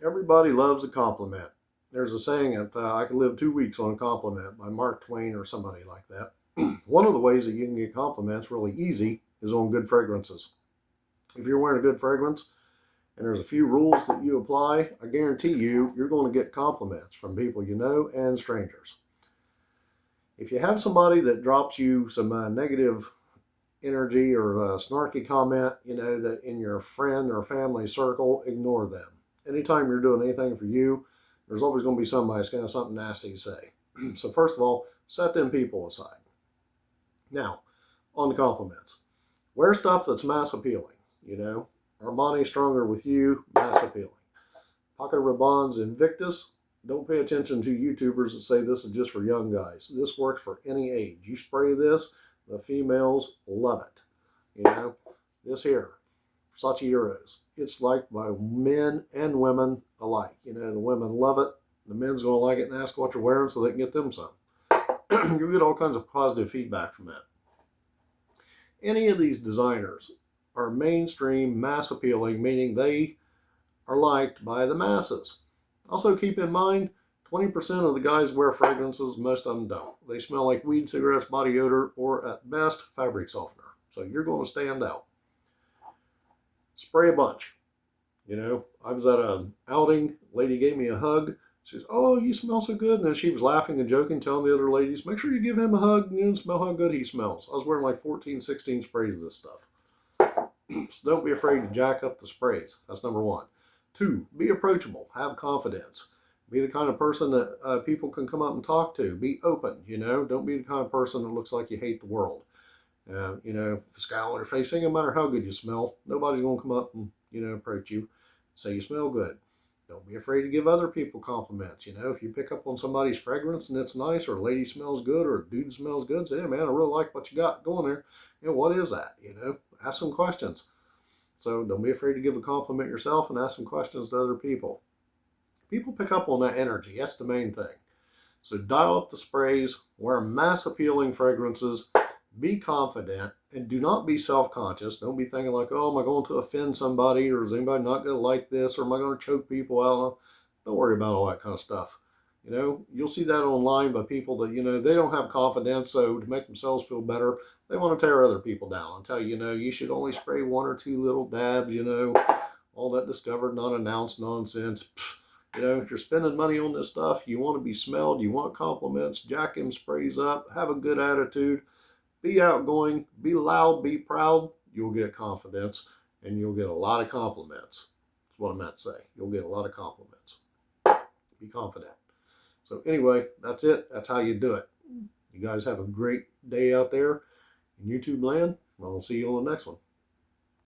Everybody loves a compliment. There's a saying that I could live 2 weeks on a compliment by Mark Twain or somebody like that. One of the ways that you can get compliments really easy is on good fragrances. If you're wearing a good fragrance and there's a few rules that you apply, I guarantee you're going to get compliments from people you know and strangers. If you have somebody that drops you some negative energy or a snarky comment, that in your friend or family circle, ignore them. Anytime you're doing anything for you, there's always going to be somebody that's going to have something nasty to say. So first of all, set them people aside. Now, on the compliments. Wear stuff that's mass appealing, Armani Stronger with You, mass appealing. Paco Rabanne's Invictus. Don't pay attention to YouTubers that say this is just for young guys. This works for any age. You spray this, the females love it. This here, Versace Euros. It's liked by men and women alike. The women love it. The men's going to like it and ask what you're wearing so they can get them some. You'll get all kinds of positive feedback from that. Any of these designers are mainstream, mass appealing, meaning they are liked by the masses. Also keep in mind, 20% of the guys wear fragrances, most of them don't. They smell like weed, cigarettes, body odor, or at best, fabric softener. So you're going to stand out. Spray a bunch. I was at an outing, lady gave me a hug. She says, "Oh, you smell so good." And then she was laughing and joking, telling the other ladies, "Make sure you give him a hug and smell how good he smells." I was wearing like 14, 16 sprays of this stuff. So don't be afraid to jack up the sprays. That's number one. 2, be approachable. Have confidence. Be the kind of person that people can come up and talk to. Be open, Don't be the kind of person that looks like you hate the world. Scowl on your face, no matter how good you smell, nobody's going to come up and, approach you, say you smell good. Don't be afraid to give other people compliments. If you pick up on somebody's fragrance and it's nice, or a lady smells good, or a dude smells good, say, "Hey man, I really like what you got going there. What is that?" Ask some questions. So don't be afraid to give a compliment yourself and ask some questions to other people. People pick up on that energy. That's the main thing. So dial up the sprays, wear mass appealing fragrances, be confident, and do not be self-conscious. Don't be thinking like, "Oh, am I going to offend somebody, or is anybody not going to like this, or am I going to choke people out?" Don't worry about all that kind of stuff. You'll see that online by people that, they don't have confidence, so to make themselves feel better, they want to tear other people down and tell you should only spray 1 or 2 little dabs, all that discovered, not announced nonsense. If you're spending money on this stuff, you want to be smelled, you want compliments, jack them sprays up, have a good attitude, be outgoing, be loud, be proud, you'll get confidence, and you'll get a lot of compliments. That's what I meant to say. You'll get a lot of compliments. Be confident. So anyway, that's it. That's how you do it. You guys have a great day out there in YouTube land. I'll see you on the next one.